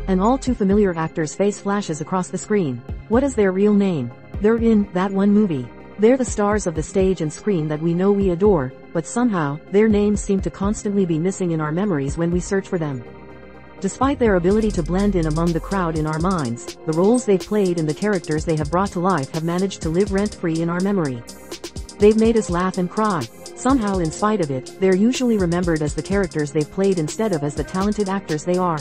An all-too-familiar actor's face flashes across the screen. What is their real name? They're in that one movie. They're the stars of the stage and screen that we know we adore, but somehow, their names seem to constantly be missing in our memories when we search for them. Despite their ability to blend in among the crowd in our minds, the roles they've played and the characters they have brought to life have managed to live rent-free in our memory. They've made us laugh and cry. Somehow, in spite of it, they're usually remembered as the characters they've played instead of as the talented actors they are.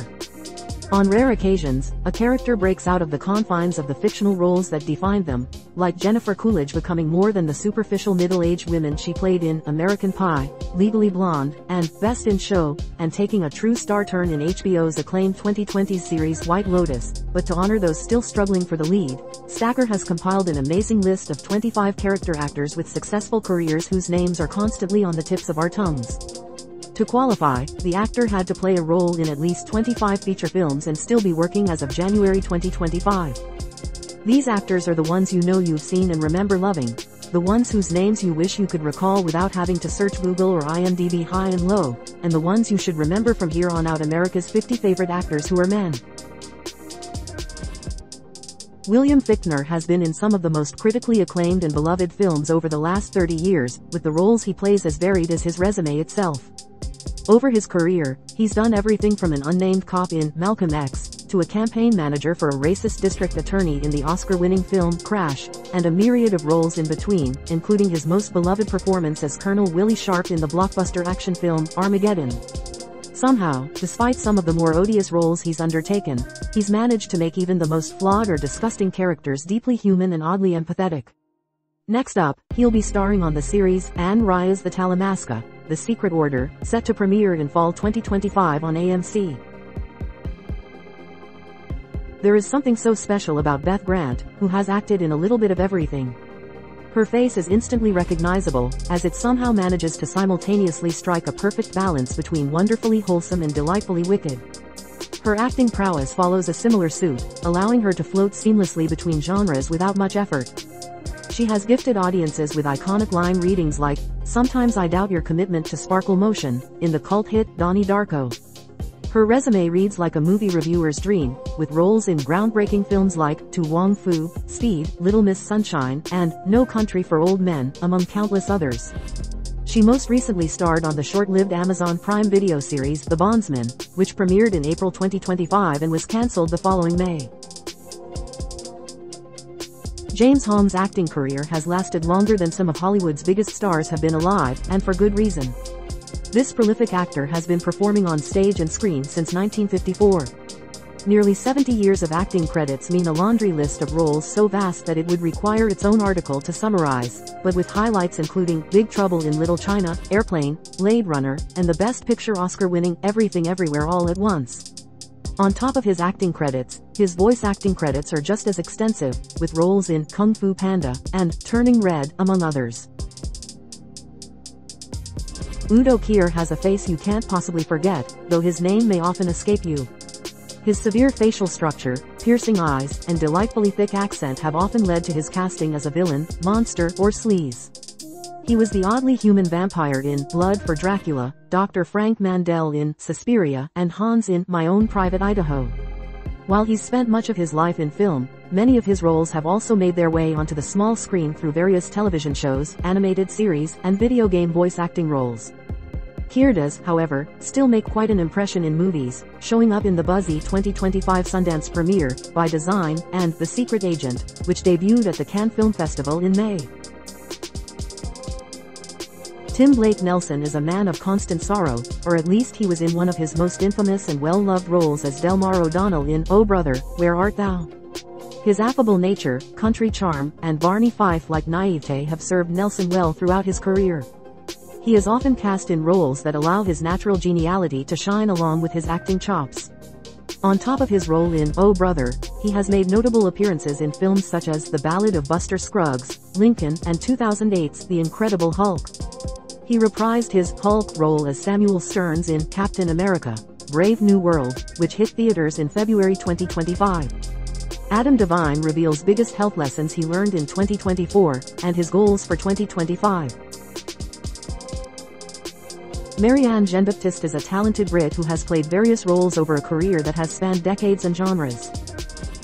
On rare occasions, a character breaks out of the confines of the fictional roles that defined them, like Jennifer Coolidge becoming more than the superficial middle-aged women she played in American Pie, Legally Blonde, and Best in Show, and taking a true star turn in HBO's acclaimed 2020 series White Lotus. But to honor those still struggling for the lead, Stacker has compiled an amazing list of 25 character actors with successful careers whose names are constantly on the tips of our tongues. To qualify, the actor had to play a role in at least 25 feature films and still be working as of January 2025. These actors are the ones you know you've seen and remember loving, the ones whose names you wish you could recall without having to search Google or IMDb high and low, and the ones you should remember from here on out: America's 50 favorite actors who are men. William Fichtner has been in some of the most critically acclaimed and beloved films over the last 30 years, with the roles he plays as varied as his resume itself. Over his career, he's done everything from an unnamed cop in Malcolm X, to a campaign manager for a racist district attorney in the Oscar-winning film Crash, and a myriad of roles in between, including his most beloved performance as Colonel Willie Sharp in the blockbuster action film Armageddon. Somehow, despite some of the more odious roles he's undertaken, he's managed to make even the most flawed or disgusting characters deeply human and oddly empathetic. Next up, he'll be starring on the series Anne Rice's The Talamasca, The Secret Order, set to premiere in fall 2025 on AMC. There is something so special about Beth Grant, who has acted in a little bit of everything. Her face is instantly recognizable, as it somehow manages to simultaneously strike a perfect balance between wonderfully wholesome and delightfully wicked. Her acting prowess follows a similar suit, allowing her to float seamlessly between genres without much effort. She has gifted audiences with iconic line readings like, "Sometimes I doubt your commitment to sparkle motion," in the cult hit Donnie Darko. Her resume reads like a movie reviewer's dream, with roles in groundbreaking films like To Wong Foo, Speed, Little Miss Sunshine, and No Country for Old Men, among countless others. She most recently starred on the short-lived Amazon Prime Video series The Bondsman, which premiered in April 2025 and was cancelled the following May. James Hong's acting career has lasted longer than some of Hollywood's biggest stars have been alive, and for good reason. This prolific actor has been performing on stage and screen since 1954. Nearly 70 years of acting credits mean a laundry list of roles so vast that it would require its own article to summarize, but with highlights including Big Trouble in Little China, Airplane, Blade Runner, and the Best Picture Oscar-winning Everything Everywhere All at Once. On top of his acting credits, his voice acting credits are just as extensive, with roles in Kung Fu Panda and Turning Red, among others. Udo Kier has a face you can't possibly forget, though his name may often escape you. His severe facial structure, piercing eyes, and delightfully thick accent have often led to his casting as a villain, monster, or sleaze. He was the oddly human vampire in Blood for Dracula, Dr. Frank Mandel in Suspiria, and Hans in My Own Private Idaho. While he's spent much of his life in film, many of his roles have also made their way onto the small screen through various television shows, animated series, and video game voice acting roles. Kier does, however, still make quite an impression in movies, showing up in the buzzy 2025 Sundance premiere, By Design, and The Secret Agent, which debuted at the Cannes Film Festival in May. Tim Blake Nelson is a man of constant sorrow, or at least he was in one of his most infamous and well-loved roles as Delmar O'Donnell in Oh Brother, Where Art Thou? His affable nature, country charm, and Barney Fife-like naivete have served Nelson well throughout his career. He is often cast in roles that allow his natural geniality to shine along with his acting chops. On top of his role in Oh Brother, he has made notable appearances in films such as The Ballad of Buster Scruggs, Lincoln, and 2008's The Incredible Hulk. He reprised his Hulk role as Samuel Stearns in Captain America: Brave New World, which hit theaters in February 2025. Adam Devine reveals biggest health lessons he learned in 2024, and his goals for 2025. Marianne Jean-Baptiste is a talented Brit who has played various roles over a career that has spanned decades and genres.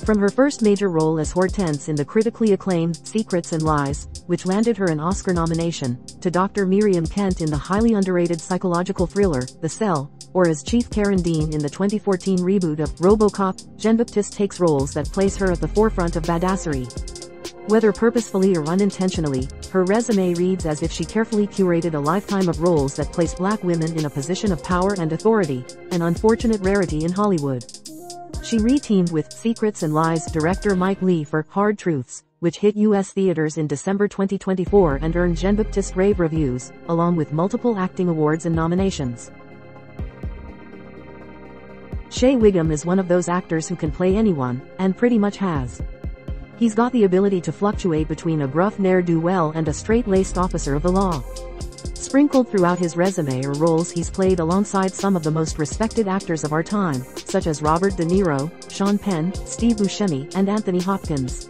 From her first major role as Hortense in the critically acclaimed Secrets and Lies, which landed her an Oscar nomination, to Dr. Miriam Kent in the highly underrated psychological thriller, The Cell, or as Chief Karen Dean in the 2014 reboot of RoboCop, Jean-Baptiste takes roles that place her at the forefront of badassery. Whether purposefully or unintentionally, her resume reads as if she carefully curated a lifetime of roles that place black women in a position of power and authority, an unfortunate rarity in Hollywood. She re-teamed with Secrets and Lies director Mike Leigh for Hard Truths, which hit U.S. theaters in December 2024 and earned Jean-Baptiste rave reviews, along with multiple acting awards and nominations. Shea Whigham is one of those actors who can play anyone, and pretty much has. He's got the ability to fluctuate between a gruff ne'er-do-well and a straight-laced officer of the law. Sprinkled throughout his resume are roles he's played alongside some of the most respected actors of our time, such as Robert De Niro, Sean Penn, Steve Buscemi, and Anthony Hopkins.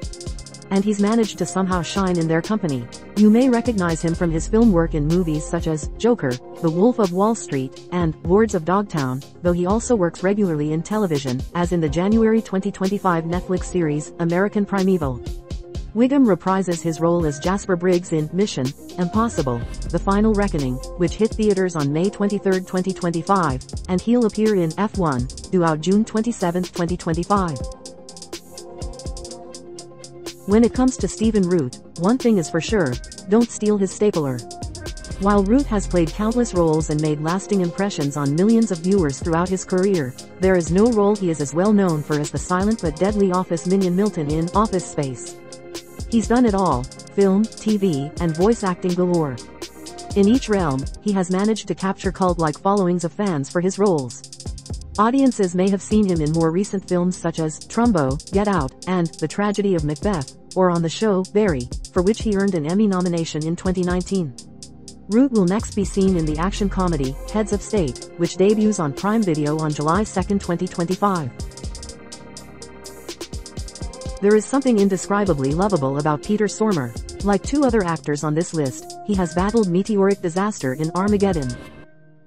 And he's managed to somehow shine in their company. You may recognize him from his film work in movies such as Joker, The Wolf of Wall Street, and Lords of Dogtown, though he also works regularly in television, as in the January 2025 Netflix series, American Primeval. Whigham reprises his role as Jasper Briggs in Mission: Impossible, The Final Reckoning, which hit theaters on May 23, 2025, and he'll appear in F1, due out June 27, 2025. When it comes to Stephen Root, one thing is for sure, don't steal his stapler. While Root has played countless roles and made lasting impressions on millions of viewers throughout his career, there is no role he is as well known for as the silent but deadly office minion Milton in Office Space. He's done it all: film, TV, and voice acting galore. In each realm, he has managed to capture cult-like followings of fans for his roles. Audiences may have seen him in more recent films such as Trumbo, Get Out, and The Tragedy of Macbeth, or on the show Barry, for which he earned an Emmy nomination in 2019. Root will next be seen in the action comedy Heads of State, which debuts on Prime Video on July 2, 2025. There is something indescribably lovable about Peter Stormare. Like two other actors on this list, he has battled meteoric disaster in Armageddon.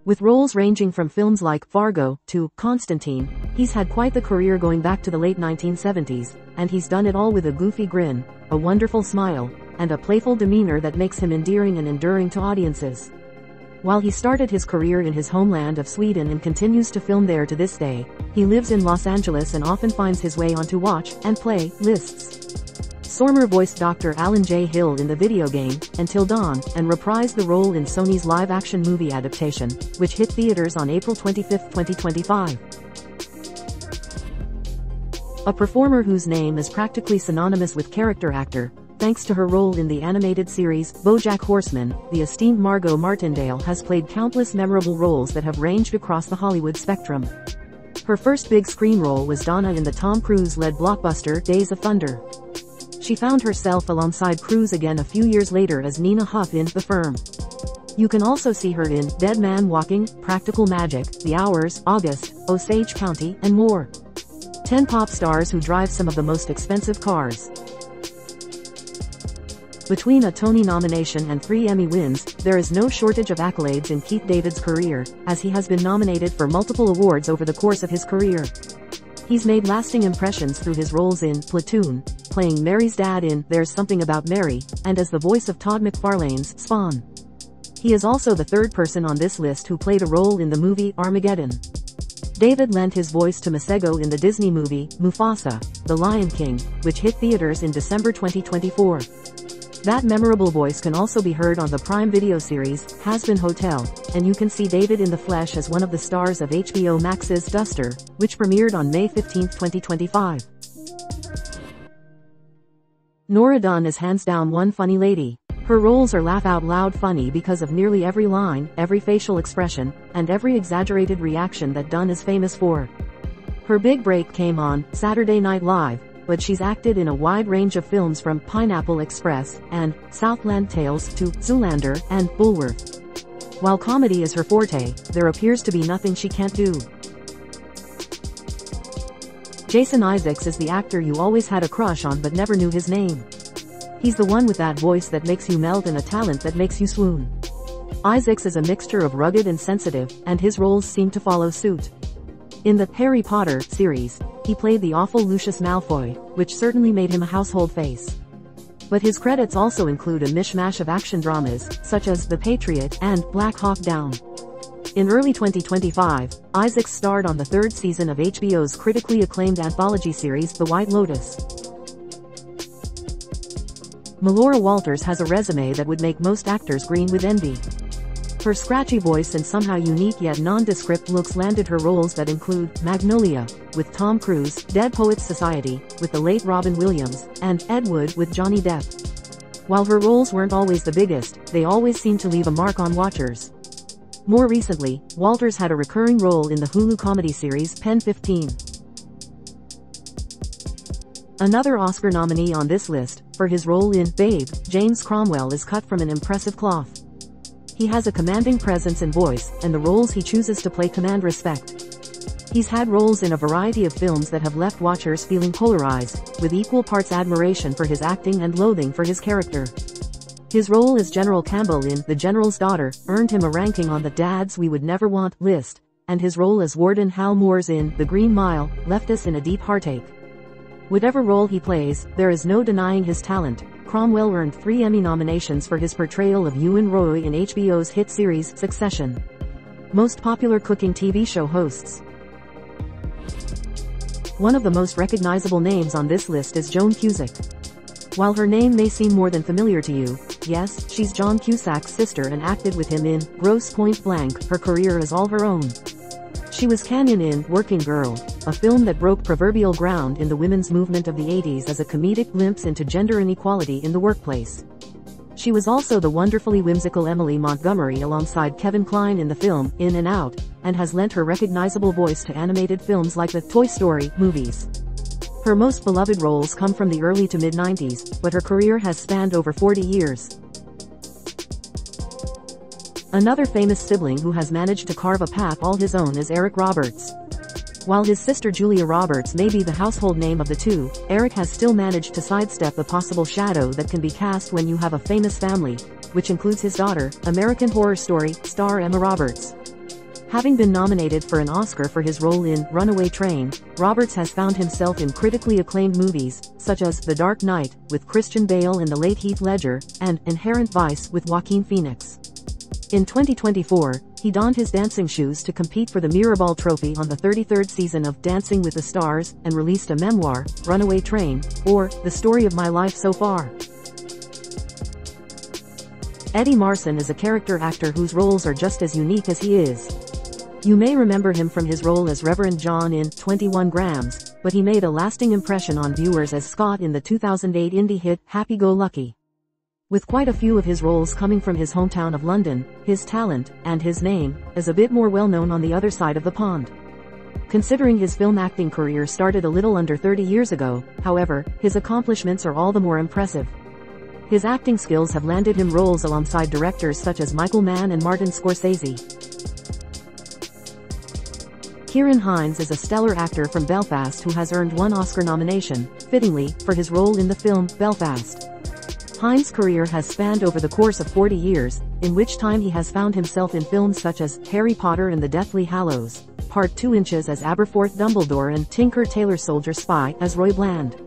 With roles ranging from films like Fargo to Constantine, he's had quite the career going back to the late 1970s, and he's done it all with a goofy grin, a wonderful smile, and a playful demeanor that makes him endearing and enduring to audiences. While he started his career in his homeland of Sweden and continues to film there to this day, he lives in Los Angeles and often finds his way onto watch and play lists. Stormare voiced Dr. Alan J. Hill in the video game Until Dawn, and reprised the role in Sony's live-action movie adaptation, which hit theaters on April 25, 2025. A performer whose name is practically synonymous with character actor, thanks to her role in the animated series BoJack Horseman, the esteemed Margot Martindale has played countless memorable roles that have ranged across the Hollywood spectrum. Her first big screen role was Donna in the Tom Cruise-led blockbuster Days of Thunder. She found herself alongside Cruise again a few years later as Nina Huff in The Firm. You can also see her in Dead Man Walking, Practical Magic, The Hours, August, Osage County, and more. 10 pop stars who drive some of the most expensive cars. Between a Tony nomination and 3 Emmy wins, there is no shortage of accolades in Keith David's career, as he has been nominated for multiple awards over the course of his career. He's made lasting impressions through his roles in Platoon, playing Mary's dad in There's Something About Mary, and as the voice of Todd McFarlane's Spawn. He is also the third person on this list who played a role in the movie Armageddon. David lent his voice to Masego in the Disney movie Mufasa, The Lion King, which hit theaters in December 2024. That memorable voice can also be heard on the Prime Video series Hazbin Hotel, and you can see David in the flesh as one of the stars of HBO Max's Duster, which premiered on May 15, 2025. Nora Dunn is hands down one funny lady. Her roles are laugh-out-loud funny because of nearly every line, every facial expression, and every exaggerated reaction that Dunn is famous for. Her big break came on Saturday Night Live, but she's acted in a wide range of films from Pineapple Express and Southland Tales to Zoolander and Bulworth. While comedy is her forte, there appears to be nothing she can't do. Jason Isaacs is the actor you always had a crush on but never knew his name. He's the one with that voice that makes you melt and a talent that makes you swoon. Isaacs is a mixture of rugged and sensitive, and his roles seem to follow suit. In the Harry Potter series, he played the awful Lucius Malfoy, which certainly made him a household face. But his credits also include a mishmash of action dramas, such as The Patriot and Black Hawk Down. In early 2025, Isaacs starred on the third season of HBO's critically acclaimed anthology series The White Lotus. Melora Walters has a resume that would make most actors green with envy. Her scratchy voice and somehow unique yet nondescript looks landed her roles that include Magnolia, with Tom Cruise, Dead Poets Society, with the late Robin Williams, and Ed Wood with Johnny Depp. While her roles weren't always the biggest, they always seemed to leave a mark on watchers. More recently, Walters had a recurring role in the Hulu comedy series Pen 15. Another Oscar nominee on this list, for his role in Babe, James Cromwell is cut from an impressive cloth. He has a commanding presence and voice, and the roles he chooses to play command respect. He's had roles in a variety of films that have left watchers feeling polarized, with equal parts admiration for his acting and loathing for his character. His role as General Campbell in The General's Daughter earned him a ranking on the Dads We Would Never Want list, and his role as Warden Hal Moores in The Green Mile left us in a deep heartache. Whatever role he plays, there is no denying his talent. Cromwell earned 3 Emmy nominations for his portrayal of Ewan Roy in HBO's hit series Succession. Most popular cooking TV show hosts. One of the most recognizable names on this list is Joan Cusack. While her name may seem more than familiar to you, yes, she's John Cusack's sister and acted with him in Grosse Pointe Blank. Her career is all her own. She was Canyon in Working Girl, a film that broke proverbial ground in the women's movement of the 80s as a comedic glimpse into gender inequality in the workplace. She was also the wonderfully whimsical Emily Montgomery alongside Kevin Kline in the film In and Out, and has lent her recognizable voice to animated films like the Toy Story movies. Her most beloved roles come from the early to mid-90s, but her career has spanned over 40 years. Another famous sibling who has managed to carve a path all his own is Eric Roberts. While his sister Julia Roberts may be the household name of the two, Eric has still managed to sidestep the possible shadow that can be cast when you have a famous family, which includes his daughter, American Horror Story star Emma Roberts. Having been nominated for an Oscar for his role in Runaway Train, Roberts has found himself in critically acclaimed movies, such as The Dark Knight, with Christian Bale and the late Heath Ledger, and Inherent Vice with Joaquin Phoenix. In 2024, he donned his dancing shoes to compete for the Mirrorball Trophy on the 33rd season of Dancing with the Stars, and released a memoir, Runaway Train, or The Story of My Life So Far. Eddie Marsan is a character actor whose roles are just as unique as he is. You may remember him from his role as Reverend John in 21 Grams, but he made a lasting impression on viewers as Scott in the 2008 indie hit Happy Go Lucky. With quite a few of his roles coming from his hometown of London, his talent, and his name, is a bit more well-known on the other side of the pond. Considering his film acting career started a little under 30 years ago, however, his accomplishments are all the more impressive. His acting skills have landed him roles alongside directors such as Michael Mann and Martin Scorsese. Ciarán Hinds is a stellar actor from Belfast who has earned 1 Oscar nomination, fittingly, for his role in the film Belfast. Hinds' career has spanned over the course of 40 years, in which time he has found himself in films such as Harry Potter and the Deathly Hallows, Part 2 Inches as Aberforth Dumbledore, and Tinker Tailor Soldier Spy as Roy Bland.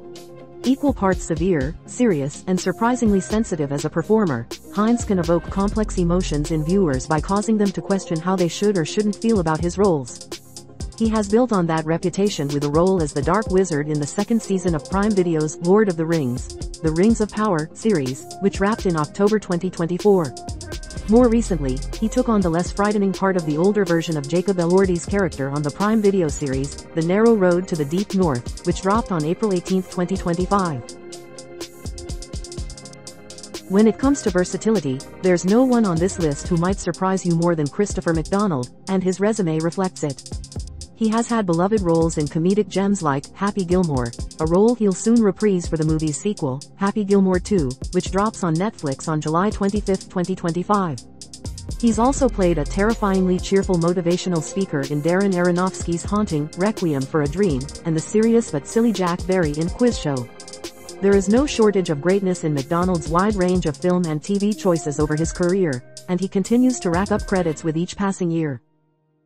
Equal parts severe, serious, and surprisingly sensitive as a performer, Hinds can evoke complex emotions in viewers by causing them to question how they should or shouldn't feel about his roles. He has built on that reputation with a role as the Dark Wizard in the 2nd season of Prime Video's Lord of the Rings, The Rings of Power series, which wrapped in October 2024. More recently, he took on the less frightening part of the older version of Jacob Elordi's character on the Prime Video series, The Narrow Road to the Deep North, which dropped on April 18, 2025. When it comes to versatility, there's no one on this list who might surprise you more than Christopher McDonald, and his resume reflects it. He has had beloved roles in comedic gems like Happy Gilmore, a role he'll soon reprise for the movie's sequel, Happy Gilmore 2, which drops on Netflix on July 25, 2025. He's also played a terrifyingly cheerful motivational speaker in Darren Aronofsky's haunting Requiem for a Dream, and the serious but silly Jack Barry in Quiz Show. There is no shortage of greatness in McDonald's wide range of film and TV choices over his career, and he continues to rack up credits with each passing year.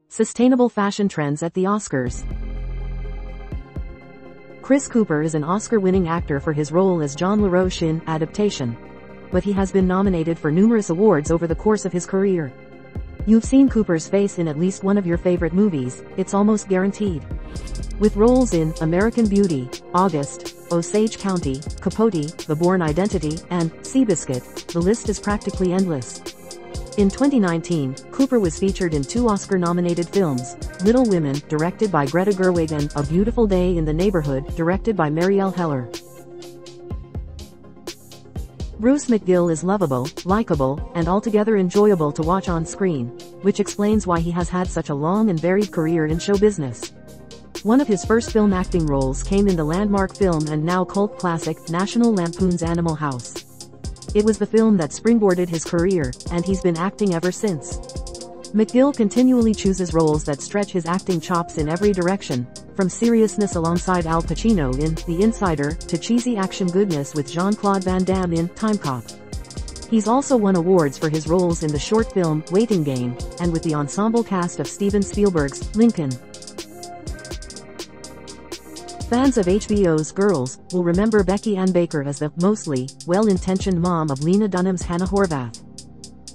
Sustainable fashion trends at the Oscars. Chris Cooper is an Oscar-winning actor for his role as John LaRoche in Adaptation. But he has been nominated for numerous awards over the course of his career. You've seen Cooper's face in at least one of your favorite movies, it's almost guaranteed. With roles in American Beauty, August, Osage County, Capote, The Bourne Identity, and Seabiscuit, the list is practically endless. In 2019, Cooper was featured in 2 Oscar-nominated films, Little Women, directed by Greta Gerwig, and A Beautiful Day in the Neighborhood, directed by Marielle Heller. Bruce McGill is lovable, likable, and altogether enjoyable to watch on screen, which explains why he has had such a long and varied career in show business. One of his first film acting roles came in the landmark film and now cult classic, National Lampoon's Animal House. It was the film that springboarded his career, and he's been acting ever since. McGill continually chooses roles that stretch his acting chops in every direction, from seriousness alongside Al Pacino in The Insider to cheesy action goodness with Jean-Claude Van Damme in Time Cop. He's also won awards for his roles in the short film Waiting Game, and with the ensemble cast of Steven Spielberg's Lincoln. Fans of HBO's Girls will remember Becky Ann Baker as the mostly well-intentioned mom of Lena Dunham's Hannah Horvath.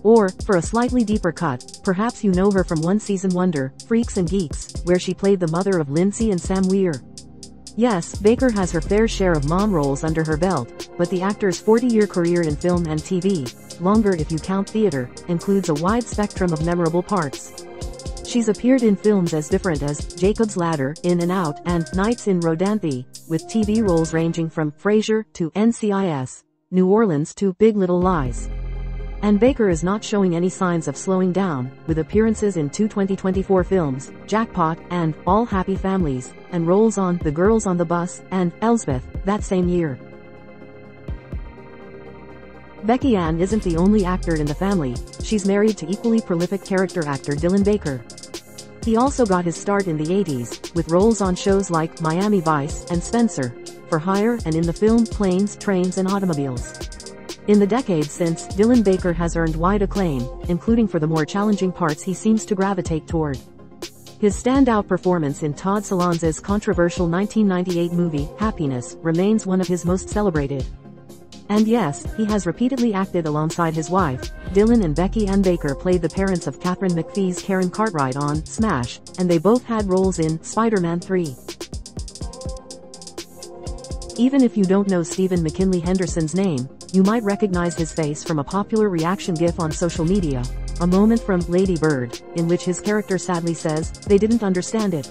Or, for a slightly deeper cut, perhaps you know her from one-season wonder, Freaks and Geeks, where she played the mother of Lindsay and Sam Weir. Yes, Baker has her fair share of mom roles under her belt, but the actor's 40-year career in film and TV, longer if you count theater, includes a wide spectrum of memorable parts. She's appeared in films as different as Jacob's Ladder, In and Out, and Nights in Rodanthe, with TV roles ranging from Frasier to NCIS, New Orleans to Big Little Lies. And Baker is not showing any signs of slowing down, with appearances in 2 2024 films, Jackpot and All Happy Families, and roles on The Girls on the Bus and Elsbeth that same year. Becky Ann isn't the only actor in the family, she's married to equally prolific character actor Dylan Baker. He also got his start in the 80s, with roles on shows like Miami Vice and Spencer, For Hire, and in the film Planes, Trains and Automobiles. In the decades since, Dylan Baker has earned wide acclaim, including for the more challenging parts he seems to gravitate toward. His standout performance in Todd Solondz's controversial 1998 movie, Happiness, remains one of his most celebrated. And yes, he has repeatedly acted alongside his wife. Dylan and Becky Ann Baker played the parents of Katharine McPhee's Karen Cartwright on Smash, and they both had roles in Spider-Man 3. Even if you don't know Stephen McKinley Henderson's name, you might recognize his face from a popular reaction GIF on social media, a moment from Lady Bird, in which his character sadly says, "They didn't understand it."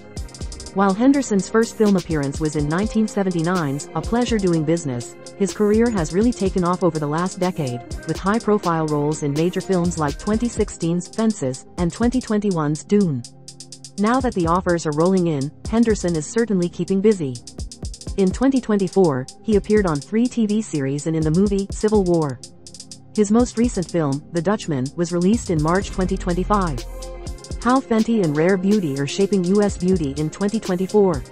While Henderson's first film appearance was in 1979's A Pleasure Doing Business, his career has really taken off over the last decade, with high-profile roles in major films like 2016's Fences and 2021's Dune. Now that the offers are rolling in, Henderson is certainly keeping busy. In 2024, he appeared on 3 TV series and in the movie Civil War. His most recent film, The Dutchman, was released in March 2025. How Fenty and Rare Beauty are shaping US beauty in 2024.